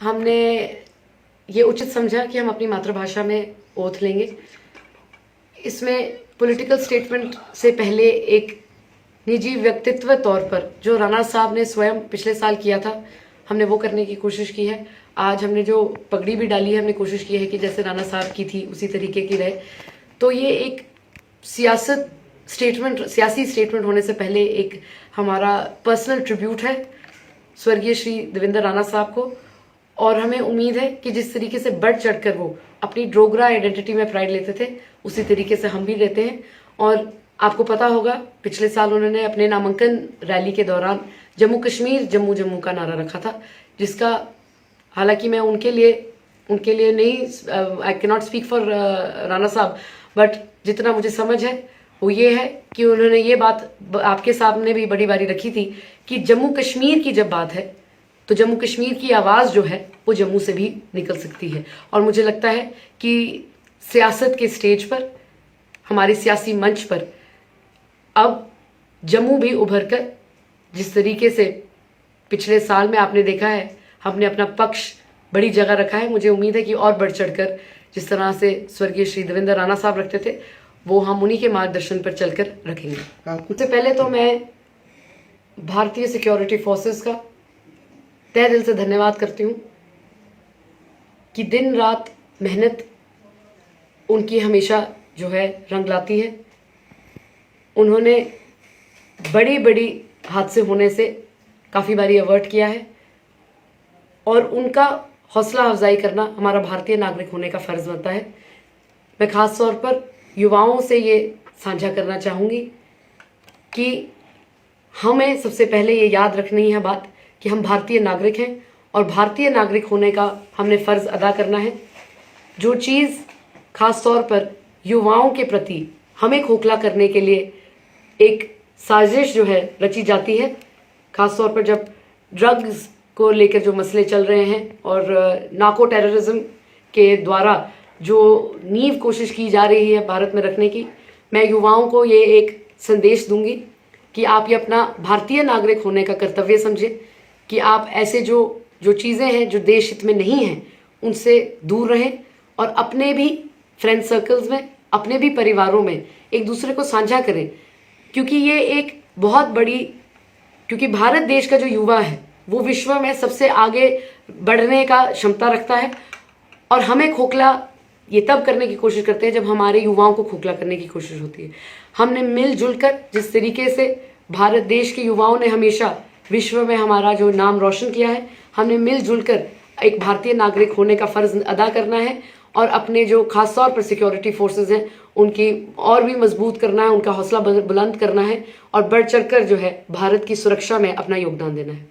हमने ये उचित समझा कि हम अपनी मातृभाषा में ओथ लेंगे। इसमें पॉलिटिकल स्टेटमेंट से पहले एक निजी व्यक्तित्व तौर पर जो राणा साहब ने स्वयं पिछले साल किया था, हमने वो करने की कोशिश की है। आज हमने जो पगड़ी भी डाली है, हमने कोशिश की है कि जैसे राणा साहब की थी उसी तरीके की रहे। तो ये एक सियासी स्टेटमेंट होने से पहले एक हमारा पर्सनल ट्रिब्यूट है स्वर्गीय श्री देवेंद्र राणा साहब को। और हमें उम्मीद है कि जिस तरीके से बढ़ चढ़कर वो अपनी डोगरा आइडेंटिटी में प्राइड लेते थे, उसी तरीके से हम भी लेते हैं। और आपको पता होगा, पिछले साल उन्होंने अपने नामांकन रैली के दौरान जम्मू कश्मीर जम्मू जम्मू का नारा रखा था, जिसका हालांकि मैं उनके लिए नहीं, I can not speak for Rana साहब, बट जितना मुझे समझ है वो ये है कि उन्होंने ये बात आपके सामने भी बड़ी बारी रखी थी कि जम्मू कश्मीर की जब बात है तो जम्मू कश्मीर की आवाज़ जो है वो जम्मू से भी निकल सकती है। और मुझे लगता है कि सियासत के स्टेज पर, हमारे सियासी मंच पर अब जम्मू भी उभर कर, जिस तरीके से पिछले साल में आपने देखा है हमने अपना पक्ष बड़ी जगह रखा है, मुझे उम्मीद है कि और बढ़ चढ़कर जिस तरह से स्वर्गीय श्री देवेंद्र राणा साहब रखते थे, वो हम उन्हीं के मार्गदर्शन पर चलकर रखेंगे। सबसे पहले तो मैं भारतीय सिक्योरिटी फोर्सेस का तहे दिल से धन्यवाद करती हूँ कि दिन रात मेहनत उनकी हमेशा जो है रंग लाती है। उन्होंने बड़ी बड़ी हादसे होने से काफ़ी बारी अवर्ट किया है और उनका हौसला अफजाई करना हमारा भारतीय नागरिक होने का फ़र्ज़ बनता है। मैं ख़ास तौर पर युवाओं से ये साझा करना चाहूँगी कि हमें सबसे पहले ये याद रखनी है बात कि हम भारतीय नागरिक हैं और भारतीय नागरिक होने का हमने फ़र्ज़ अदा करना है। जो चीज़ ख़ास तौर पर युवाओं के प्रति हमें खोखला करने के लिए एक साजिश जो है रची जाती है, ख़ास तौर पर जब ड्रग्स को लेकर जो मसले चल रहे हैं और नार्को टेररिज्म के द्वारा जो नींव कोशिश की जा रही है भारत में रखने की, मैं युवाओं को ये एक संदेश दूंगी कि आप ये अपना भारतीय नागरिक होने का कर्तव्य समझें कि आप ऐसे जो चीज़ें हैं जो देश हित में नहीं हैं उनसे दूर रहें और अपने भी फ्रेंड सर्कल्स में, अपने भी परिवारों में एक दूसरे को साझा करें। क्योंकि ये एक बहुत बड़ी, क्योंकि भारत देश का जो युवा है वो विश्व में सबसे आगे बढ़ने का क्षमता रखता है और हमें खोखला ये तब करने की कोशिश करते हैं जब हमारे युवाओं को खोखला करने की कोशिश होती है। हमने मिलजुल कर, जिस तरीके से भारत देश के युवाओं ने हमेशा विश्व में हमारा जो नाम रोशन किया है, हमने मिलजुल कर एक भारतीय नागरिक होने का फ़र्ज़ अदा करना है और अपने जो खास तौर पर सिक्योरिटी फोर्सेस हैं उनकी और भी मजबूत करना है, उनका हौसला बुलंद करना है और बढ़ चढ़कर जो है भारत की सुरक्षा में अपना योगदान देना है।